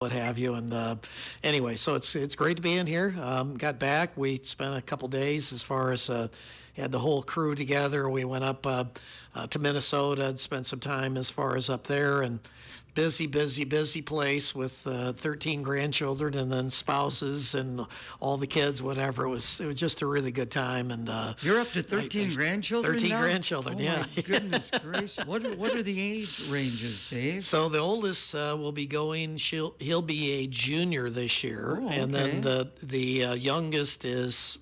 what have you. And anyway, so it's great to be in here. Got back. We spent a couple days as far as had the whole crew together. We went up to Minnesota and spent some time as far as up there, and busy place with 13 grandchildren and then spouses and all the kids, whatever. It was just a really good time. And you're up to 13 grandchildren 13 now? grandchildren, oh, yeah. My goodness gracious. What are the age ranges, Dave? So the oldest will be going, he'll be a junior this year. Oh, and okay. then the youngest is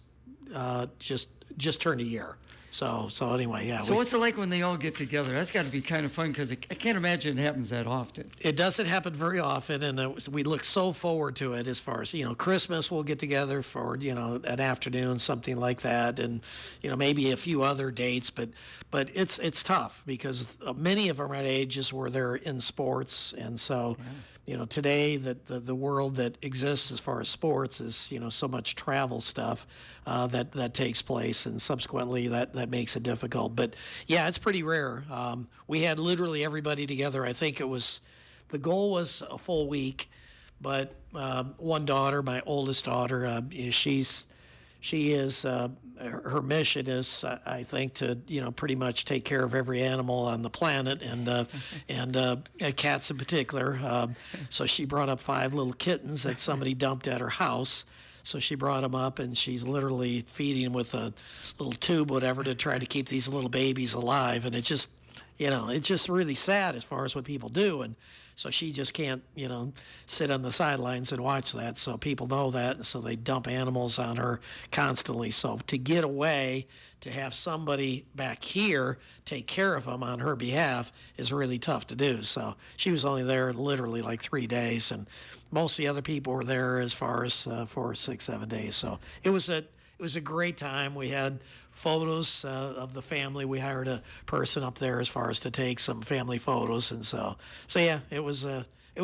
just turned a year. So anyway, yeah. So what's it like when they all get together? That's got to be kind of fun, because I can't imagine it happens that often. It doesn't happen very often, and we look so forward to it. As far as Christmas, we'll get together for an afternoon, something like that, and maybe a few other dates. But it's tough because many of them are at ages where they're in sports, and so. Yeah. Today the world that exists as far as sports is, so much travel stuff that takes place, and subsequently that makes it difficult. But yeah, it's pretty rare. We had literally everybody together. I think the goal was a full week, but one daughter, my oldest daughter, she is her mission is, I think, to pretty much take care of every animal on the planet, and cats in particular. So she brought up 5 little kittens that somebody dumped at her house. So she brought them up, and she's literally feeding them with a little tube, whatever, to try to keep these little babies alive. And it's just really sad as far as what people do. And so she just can't, sit on the sidelines and watch that. So people know that, and so they dump animals on her constantly. So to get away, to have somebody back here take care of them on her behalf is really tough to do. So she was only there literally like 3 days, and most of the other people were there as far as for 6-7 days. So it was a great time. We had photos of the family. We hired a person up there as far as to take some family photos, and so yeah, it was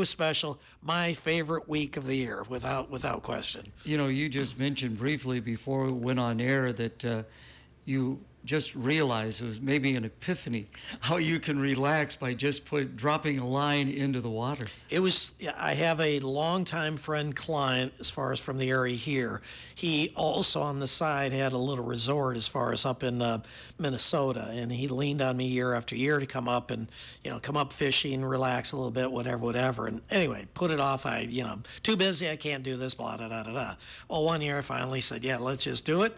special. My favorite week of the year, without question. You just mentioned briefly before we went on air that you just realized it was maybe an epiphany how you can relax by just dropping a line into the water. I have a longtime friend client as far as from the area here. He also on the side had a little resort as far as up in Minnesota, and he leaned on me year after year to come up and come up fishing, relax a little bit, whatever. And anyway, put it off. Too busy, I can't do this, blah da da da da. Well, one year I finally said, yeah, let's just do it.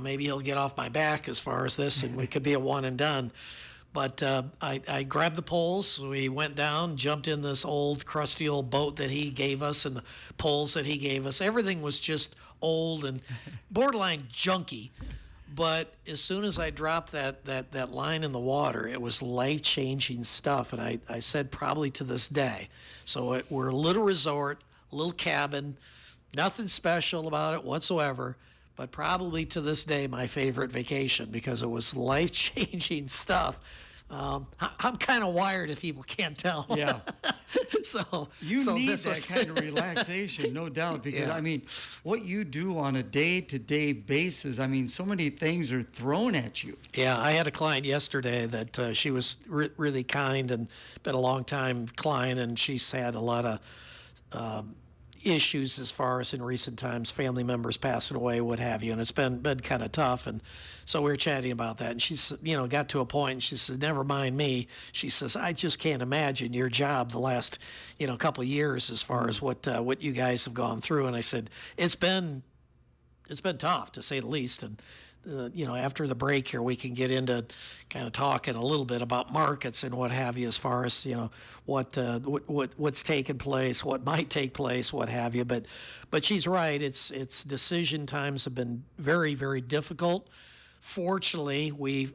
Maybe he'll get off my back as far as this, and we could be a one and done. But I grabbed the poles. We went down, jumped in this crusty old boat that he gave us, and the poles that he gave us. Everything was just old and borderline junky. But as soon as I dropped that line in the water, it was life-changing stuff. And I said probably to this day. So we're a little resort, a little cabin, nothing special about it whatsoever. But probably to this day, my favorite vacation, because it was life-changing stuff. I'm kind of wired, if people can't tell. Yeah. so need that kind of relaxation, no doubt, because, yeah. What you do on a day-to-day basis, so many things are thrown at you. Yeah, I had a client yesterday that she was really kind and been a long-time client, and she's had a lot of issues as far as in recent times, family members passing away, what have you, and it's been kind of tough. And so we were chatting about that, and she's got to a point, and she said, never mind me. She says, I just can't imagine your job the last couple of years as far as what you guys have gone through. And I said, it's been tough, to say the least. And after the break here, we can get into kind of talking a little bit about markets and what have you, as far as what's taken place, what might take place, what have you. But she's right. It's decision times have been very, very difficult. Fortunately, we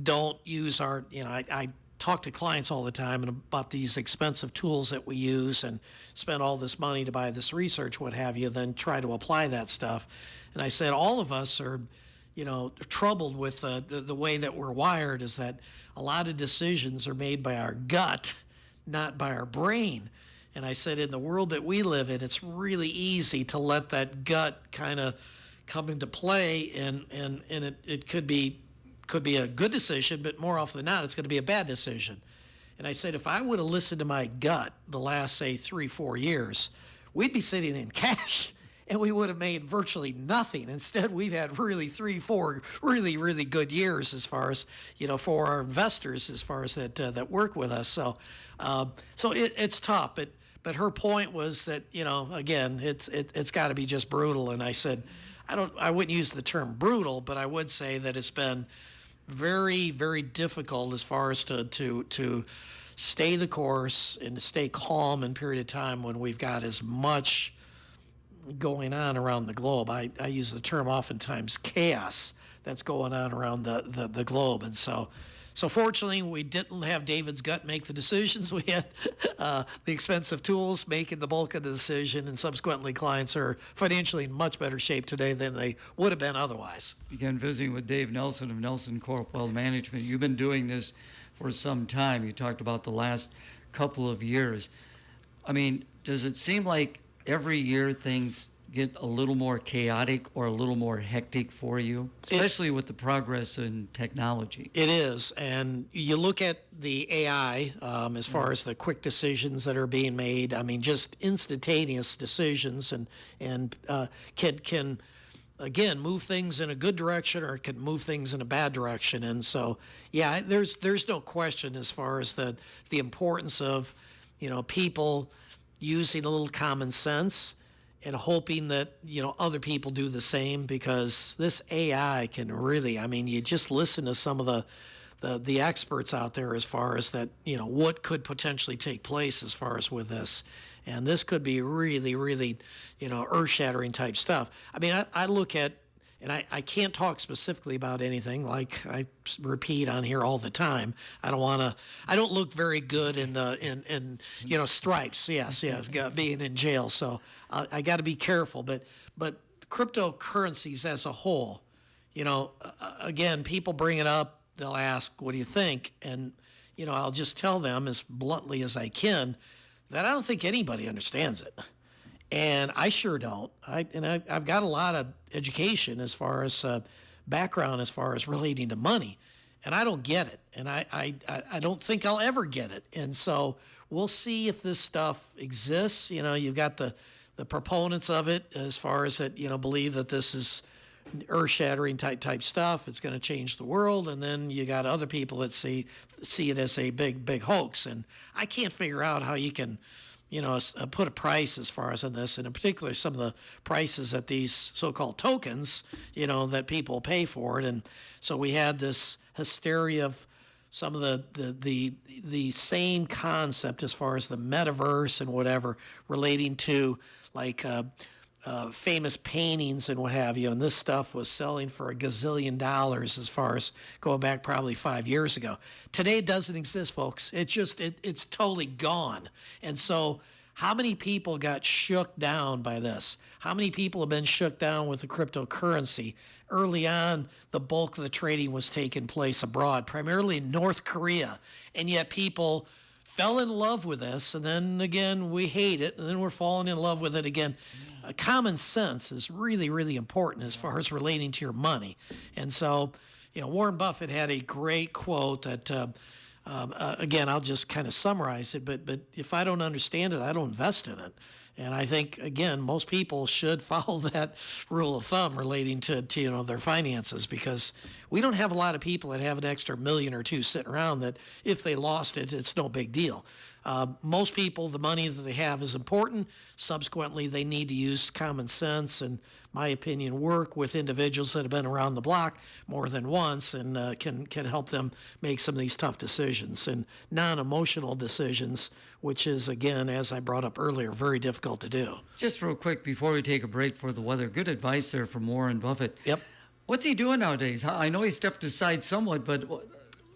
don't use our. I talk to clients all the time and about these expensive tools that we use, and spend all this money to buy this research, what have you, then try to apply that stuff. And I said, all of us are, troubled with the way that we're wired, is that a lot of decisions are made by our gut, not by our brain. And I said, in the world that we live in, it's really easy to let that gut kind of come into play, and it could be a good decision, but more often than not, it's going to be a bad decision. And I said, if I would have listened to my gut the last, say, 3-4 years, we'd be sitting in cash and we would have made virtually nothing. Instead, we've had really 3-4 really, really good years as far as, for our investors, as far as that work with us. So, it's tough. But her point was that, again, it's got to be just brutal. And I said, I wouldn't use the term brutal, but I would say that it's been very, very difficult as far as to stay the course and to stay calm in a period of time when we've got as much going on around the globe. I use the term oftentimes chaos that's going on around the globe. And so fortunately, we didn't have David's gut make the decisions. We had the expensive tools making the bulk of the decision, and subsequently clients are financially in much better shape today than they would have been otherwise. Again, visiting with Dave Nelson of NelsonCorp Wealth Management. You've been doing this for some time. You talked about the last couple of years. I mean, does it seem like every year things get a little more chaotic or a little more hectic for you, especially with the progress in technology? It is. And you look at the AI as far as the quick decisions that are being made. I mean, just instantaneous decisions and can again move things in a good direction or it can move things in a bad direction. And so, yeah, there's no question as far as the importance of, people using a little common sense and hoping that, other people do the same, because this AI can really, I mean, you just listen to some of the experts out there as far as that, what could potentially take place as far as with this. And this could be really, really, earth-shattering type stuff. I mean, I look at, and I can't talk specifically about anything, like I repeat on here all the time. I don't look very good in stripes. Yes, being in jail. So I got to be careful. But cryptocurrencies as a whole, again, people bring it up. They'll ask, "What do you think?" And I'll just tell them as bluntly as I can that I don't think anybody understands it. And I sure don't. I've got a lot of education as far as background as far as relating to money, and I don't get it, and I don't think I'll ever get it. And so we'll see if this stuff exists. You've got the proponents of it as far as that believe that this is earth-shattering type stuff. It's going to change the world, and then you got other people that see it as a big hoax. And I can't figure out how you can put a price as far as on this, and in particular some of the prices that these so-called tokens, that people pay for it. And so we had this hysteria of some of the same concept as far as the metaverse and whatever relating to like famous paintings and what have you. And this stuff was selling for $1 gazillion as far as going back probably 5 years ago. Today it doesn't exist, folks. It's totally gone. And so how many people got shook down by this? How many people have been shook down with the cryptocurrency? Early on, the bulk of the trading was taking place abroad, primarily in North Korea. And yet people fell in love with this, and then again, we hate it, and then we're falling in love with it again. Common sense is really, really important as far as relating to your money. And so, Warren Buffett had a great quote that, again, I'll just kind of summarize it, but if I don't understand it, I don't invest in it. And I think, again, most people should follow that rule of thumb relating to their finances, because we don't have a lot of people that have an extra $1 million or $2 million sitting around that if they lost it, it's no big deal. Most people, the money that they have is important. Subsequently, they need to use common sense and, my opinion, work with individuals that have been around the block more than once and can help them make some of these tough decisions and non-emotional decisions, which is, again, as I brought up earlier, very difficult to do. Just real quick before we take a break for the weather, good advice there from Warren Buffett. Yep. What's he doing nowadays? I know he stepped aside somewhat, but...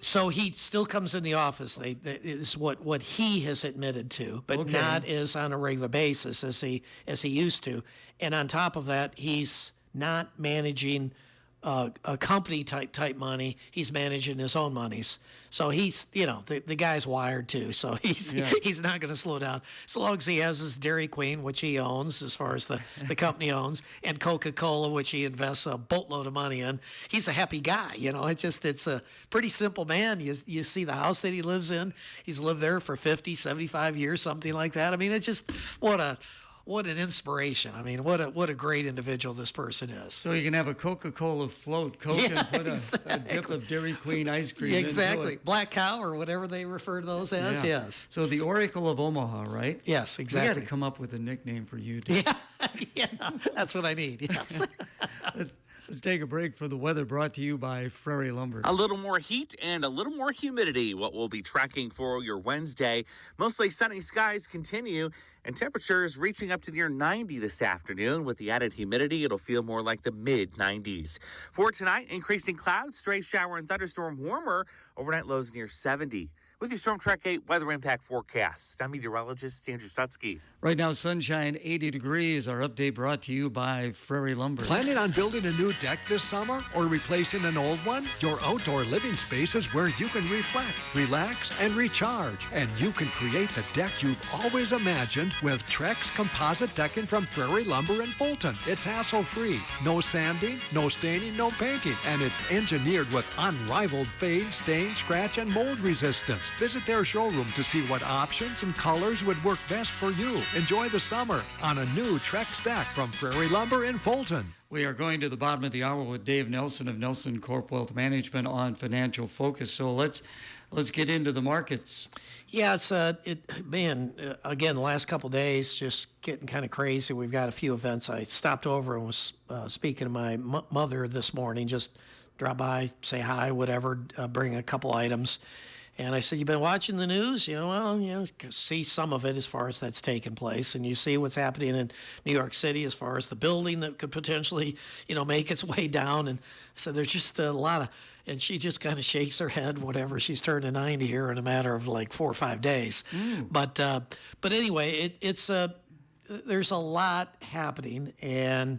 So he still comes in the office. Is what he has admitted to, but Okay. not as on a regular basis as he used to. And on top of that, he's not managing a company type money. He's managing his own monies, so he's the guy's wired too. So he's not going to slow down as long as he has his Dairy Queen, which he owns as far as the company owns, and Coca-Cola, which he invests a boatload of money in. He's a happy guy. It's a pretty simple man. You see the house that he lives in. He's lived there for 50, 75 years, something like that. I mean, it's just what an inspiration. I mean, what a great individual this person is. So you can have a Coca-Cola float, Coke, and put a dip of Dairy Queen ice cream exactly. into it. Black Cow or whatever they refer to those as, yes. So the Oracle of Omaha, right? Yes, exactly. We got to come up with a nickname for you, dude. Yeah, that's what I need, yes. Let's take a break for the weather, brought to you by Prairie Lumber. A little more heat and a little more humidity, what we'll be tracking for your Wednesday. Mostly sunny skies continue, and temperatures reaching up to near 90 this afternoon. With the added humidity, it'll feel more like the mid-90s. For tonight, increasing clouds, stray shower and thunderstorm warmer. Overnight lows near 70. With your Storm Track 8 weather impact forecast, I'm meteorologist Andrew Stutsky. Right now, sunshine, 80 degrees. Our update brought to you by Prairie Lumber. Planning on building a new deck this summer or replacing an old one? Your outdoor living space is where you can reflect, relax, and recharge. And you can create the deck you've always imagined with Trex composite decking from Prairie Lumber in Fulton. It's hassle-free. No sanding, no staining, no painting. And it's engineered with unrivaled fade, stain, scratch, and mold resistance. Visit their showroom to see what options and colors would work best for you. Enjoy the summer on a new Trex deck from Prairie Lumber in Fulton. We are going to the bottom of the hour with Dave Nelson of NelsonCorp Wealth Management on Financial Focus. So let's get into the markets. Yeah, it's again, the last couple of days just getting kind of crazy. We've got a few events. I stopped over and was speaking to my mother this morning. Just drop by, say hi, whatever, bring a couple items. And I said, "You've been watching the news? See some of it as far as that's taken place. And you see what's happening in New York City as far as the building that could potentially, make its way down." And I said, "There's just a lot of," and she just kind of shakes her head, whatever. She's turning 90 here in a matter of like 4 or 5 days. But anyway, there's a lot happening, and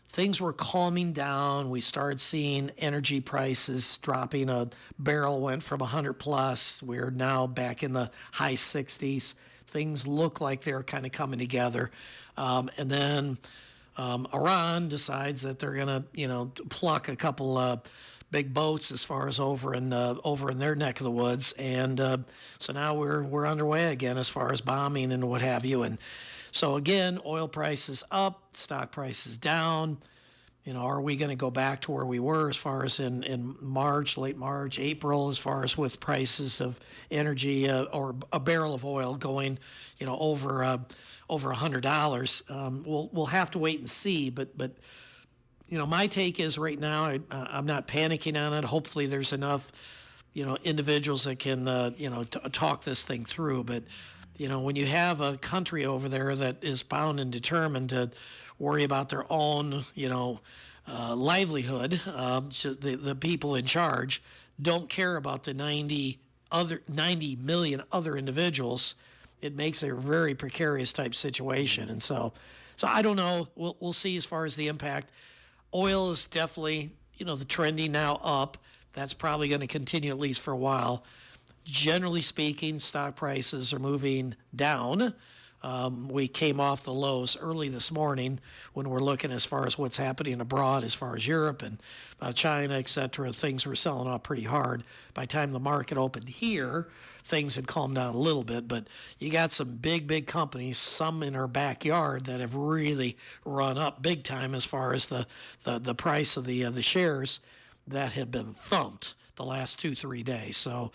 things were calming down. We started seeing energy prices dropping. A barrel went from 100 plus. We're now back in the high 60s. Things look like they're kind of coming together. And then Iran decides that they're going to, pluck a couple big boats as far as over in their neck of the woods. And so now we're underway again as far as bombing and what have you. And so again, oil prices up, stock prices down. Are we going to go back to where we were as far as in March, late March, April, as far as with prices of energy or a barrel of oil going, over $100? We'll have to wait and see. But my take is right now I'm not panicking on it. Hopefully there's enough, individuals that can talk this thing through. But when you have a country over there that is bound and determined to worry about their own, livelihood, the people in charge don't care about the 90 million other individuals, it makes a very precarious type situation. And so I don't know. We'll see as far as the impact. Oil is definitely, the trending now up. That's probably going to continue at least for a while. Generally speaking, stock prices are moving down. We came off the lows early this morning when we're looking as far as what's happening abroad, as far as Europe and China, et cetera. Things were selling off pretty hard. By the time the market opened here, things had calmed down a little bit. But you got some big companies, some in our backyard, that have really run up big time as far as the price of the shares that have been thumped the last 2-3 days. So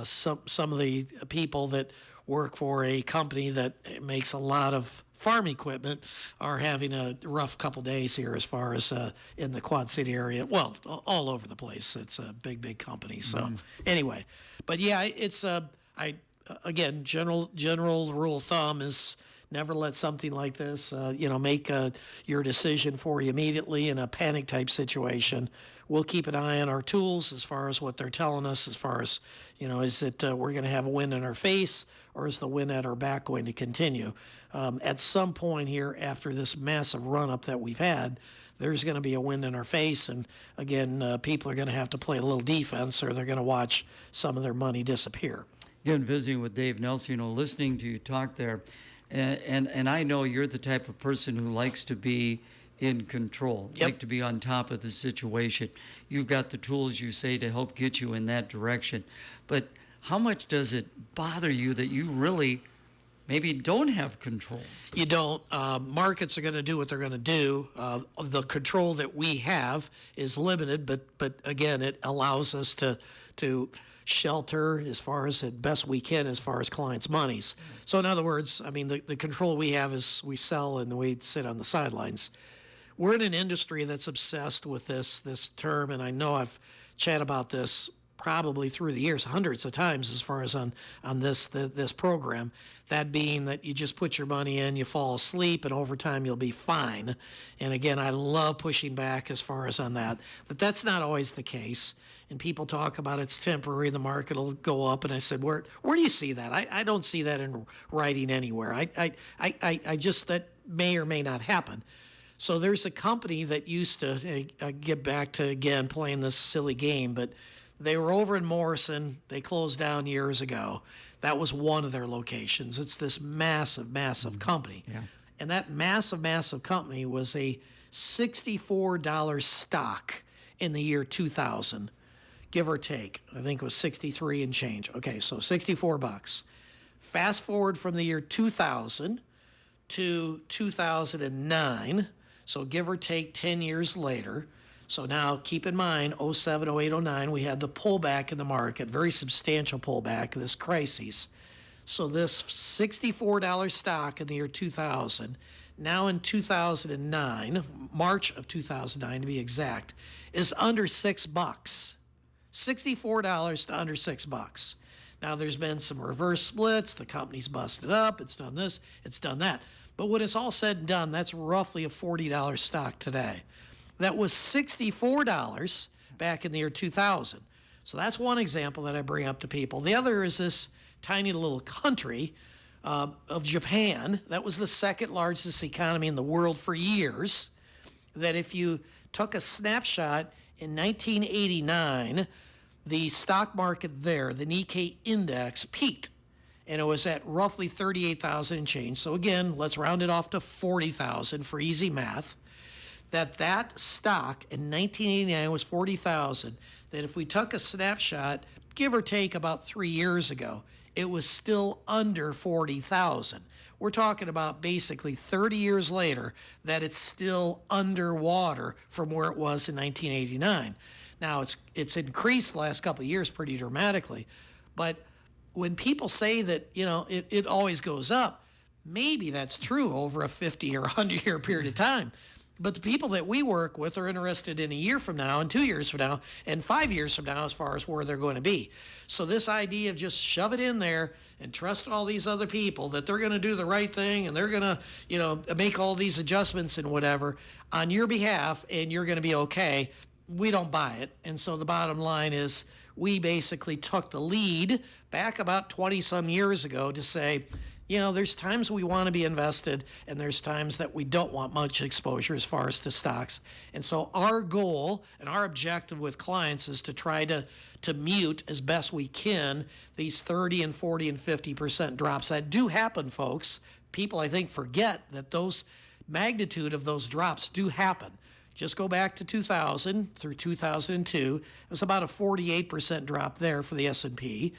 some of the people that work for a company that makes a lot of farm equipment are having a rough couple days here as far as in the Quad City area. Well, all over the place. It's a big company. So anyway, but yeah, it's again, general rule of thumb is never let something like this, make your decision for you immediately in a panic type situation. We'll keep an eye on our tools as far as what they're telling us, as far as, is it we're going to have a wind in our face, or is the wind at our back going to continue? At some point here, after this massive run-up that we've had, there's going to be a wind in our face. And again, people are going to have to play a little defense, or they're going to watch some of their money disappear. Again, visiting with Dave Nelson, listening to you talk there, and I know you're the type of person who likes to be in control, Yep. like to be on top of the situation. You've got the tools, you say, to help get you in that direction. But how much does it bother you that you really maybe don't have control? You don't. Markets are going to do what they're going to do. The control that we have is limited, but again, it allows us to shelter as far as best we can as far as clients' monies. So in other words, I mean, the control we have is we sell and we sit on the sidelines. We're in an industry that's obsessed with this term, and I know I've chatted about this probably through the years hundreds of times as far as on this program, that being that you just put your money in, you fall asleep, and over time you'll be fine. And again, I love pushing back as far as on that that's not always the case. And people talk about it's temporary, the market will go up, and I said, where do you see that? I don't see that in writing anywhere. I just, that may or may not happen. So there's a company that used to get back to, again, playing this silly game, but they were over in Morrison. They closed down years ago. That was one of their locations. It's this massive, massive company. Yeah. And that massive, massive company was a $64 stock in the year 2000, give or take. I think it was 63 and change. Okay, so $64. Fast forward from the year 2000 to 2009, so give or take 10 years later. So now keep in mind, 07, 08, 09, we had the pullback in the market, very substantial pullback, this crisis. So this $64 stock in the year 2000, now in 2009, March of 2009 to be exact, is under $6. $64 to under $6. Now there's been some reverse splits, the company's busted up, it's done this, it's done that. But when it's all said and done, that's roughly a $40 stock today. That was $64 back in the year 2000. So that's one example that I bring up to people. The other is this tiny little country of Japan. That was the second largest economy in the world for years. That if you took a snapshot in 1989, the stock market there, the Nikkei index, peaked. And it was at roughly 38,000 and change. So again, let's round it off to 40,000 for easy math. That stock in 1989 was 40,000. That if we took a snapshot, give or take about 3 years ago, it was still under 40,000. We're talking about basically 30 years later that it's still underwater from where it was in 1989. Now it's increased the last couple of years pretty dramatically, but when people say that, it always goes up, maybe that's true over a 50 or 100 year period of time. But the people that we work with are interested in a year from now and 2 years from now and 5 years from now as far as where they're going to be. So this idea of just shove it in there and trust all these other people that they're going to do the right thing and they're going to, make all these adjustments and whatever on your behalf and you're going to be okay, we don't buy it. And so the bottom line is we basically took the lead back about 20 some years ago to say, there's times we want to be invested and there's times that we don't want much exposure as far as to stocks. And so our goal and our objective with clients is to try to mute as best we can these 30 and 40 and 50% drops that do happen, folks. People, I think, forget that those magnitude of those drops do happen. Just go back to 2000 through 2002. It was about a 48% drop there for the S&P.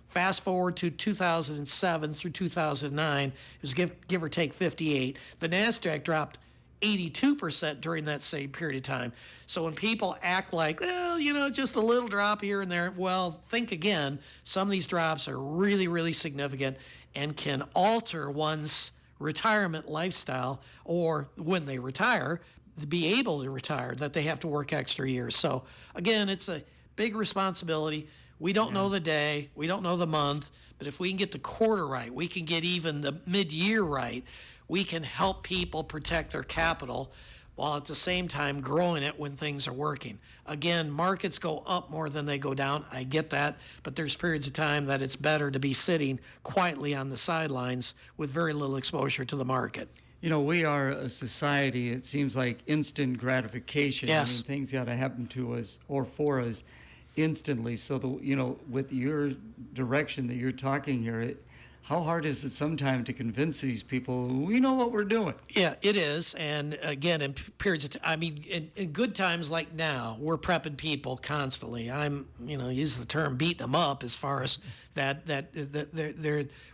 Fast forward to 2007 through 2009, it was give or take 58. The NASDAQ dropped 82% during that same period of time. So when people act like, just a little drop here and there, well, think again. Some of these drops are really, really significant and can alter one's retirement lifestyle, or when they retire, be able to retire, that they have to work extra years. So again, it's a big responsibility. We don't know the day, we don't know the month, but if we can get the quarter right, we can get even the mid-year right, we can help people protect their capital while at the same time growing it when things are working. Again, markets go up more than they go down. I get that, but there's periods of time that it's better to be sitting quietly on the sidelines with very little exposure to the market. You know, we are a society, it seems like instant gratification. Yes. I mean, things got to happen to us or for us instantly. So, with your direction that you're talking here, how hard is it sometimes to convince these people we know what we're doing? Yeah, it is. And again, in periods of I mean, in good times like now, we're prepping people constantly. I'm, use the term beating them up as far as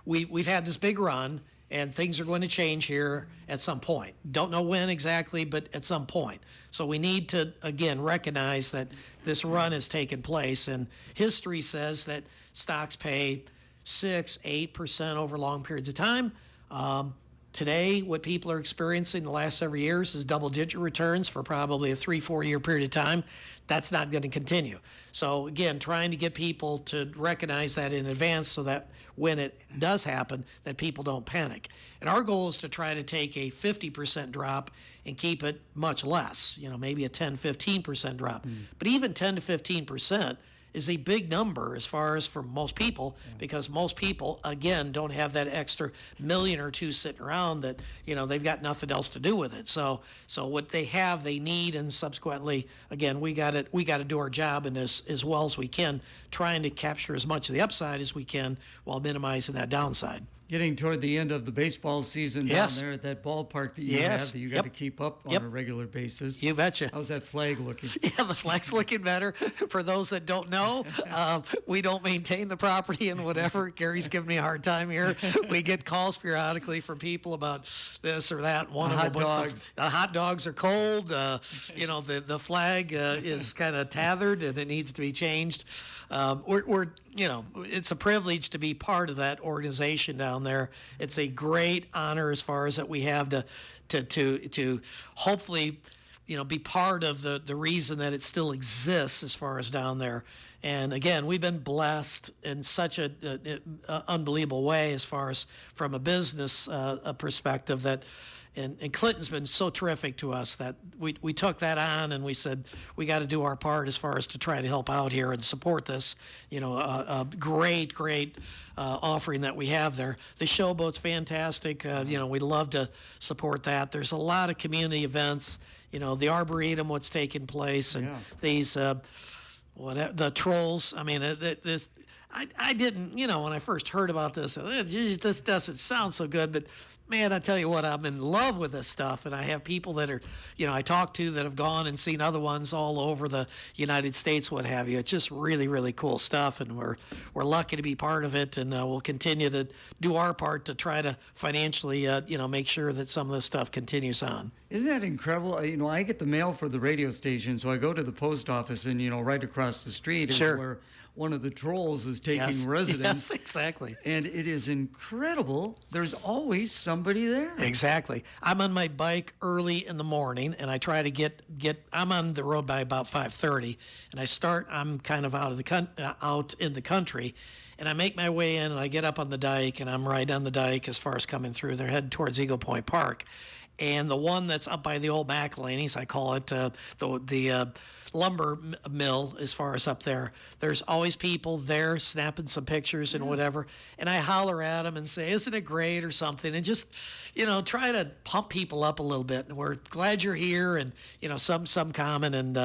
we've had this big run and things are going to change here at some point. Don't know when exactly, but at some point. So we need to, again, recognize that this run has taken place, and history says that stocks pay 6-8% over long periods of time. Today, what people are experiencing the last several years is double-digit returns for probably a 3-4 year period of time. That's not going to continue. So again, trying to get people to recognize that in advance so that when it does happen, that people don't panic. And our goal is to try to take a 50% drop and keep it much less, maybe a 10-15% drop. But even 10 to 15% is a big number as far as for most people, because most people, again, don't have that extra million or two sitting around that, they've got nothing else to do with it. So what they have, they need, and subsequently, again, we got to do our job in this as well as we can, trying to capture as much of the upside as we can while minimizing that downside. Getting toward the end of the baseball season Yes. down there at that ballpark that you Yes. have that you got Yep. to keep up on Yep. a regular basis. You betcha. How's that flag looking? Yeah, the flag's looking better. For those that don't know, we don't maintain the property and whatever. Gary's giving me a hard time here. We get calls periodically from people about this or that. One of Hot them was dogs. the hot dogs are cold. The flag is kind of tethered and it needs to be changed. We're it's a privilege to be part of that organization down there. It's a great honor as far as that we have to hopefully be part of the reason that it still exists as far as down there. And again, we've been blessed in such a unbelievable way as far as from a business perspective that. And Clinton's been so terrific to us that we took that on and we said we got to do our part as far as to try to help out here and support this, a great offering that we have there. The showboat's fantastic. We'd love to support that. There's a lot of community events. The Arboretum, what's taking place, and these the trolls. I mean, this. I didn't, when I first heard about this, this doesn't sound so good, but man, I tell you what, I'm in love with this stuff, and I have people that are, I talk to that have gone and seen other ones all over the United States, what have you. It's just really, really cool stuff, and we're lucky to be part of it, and we'll continue to do our part to try to financially, make sure that some of this stuff continues on. Isn't that incredible? I get the mail for the radio station, so I go to the post office, and right across the street is Sure. where one of the trolls is taking residence. Yes, exactly. And it is incredible. There's always somebody there. Exactly. I'm on my bike early in the morning, and I try to get. I'm on the road by about 5:30, and I'm kind of out in the country, and I make my way in, and I get up on the dike, and I'm right on the dike as far as coming through. They're heading towards Eagle Point Park, and the one that's up by the old McElhaney's, I call it the lumber mill as far as up there. There's always people there snapping some pictures and whatever. And I holler at them and say, isn't it great or something? And just, try to pump people up a little bit. And we're glad you're here and, some comment. And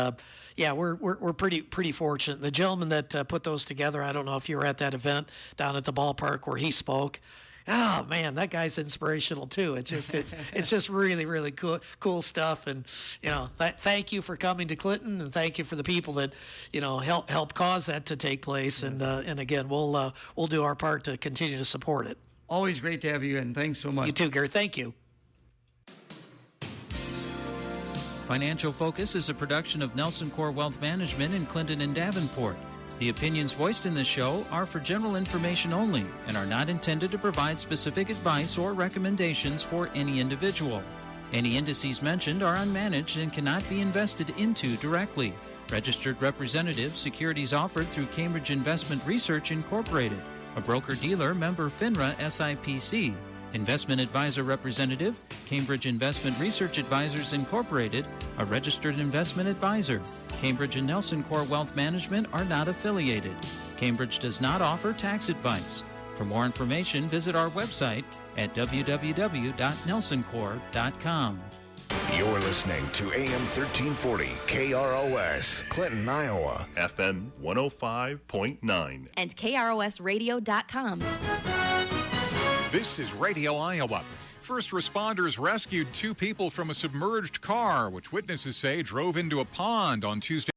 we're pretty fortunate. The gentleman that put those together, I don't know if you were at that event down at the ballpark where he spoke. Oh man, that guy's inspirational too. It's just really, really cool stuff. And thank you for coming to Clinton, and thank you for the people that help cause that to take place. And again, we'll do our part to continue to support it. Always great to have you, and thanks so much. You too, Gary. Thank you. Financial Focus is a production of NelsonCorp Wealth Management in Clinton and Davenport. The opinions voiced in this show are for general information only and are not intended to provide specific advice or recommendations for any individual. Any indices mentioned are unmanaged and cannot be invested into directly. Registered representative, securities offered through Cambridge Investment Research Incorporated, a broker-dealer member FINRA SIPC. Investment advisor representative, Cambridge Investment Research Advisors Incorporated, a registered investment advisor. Cambridge and NelsonCorp Wealth Management are not affiliated. Cambridge does not offer tax advice. For more information, visit our website at www.nelsoncorp.com. You're listening to AM 1340 KROS, Clinton, Iowa. FM 105.9. And KROSradio.com. This is Radio Iowa. First responders rescued 2 people from a submerged car, which witnesses say drove into a pond on Tuesday.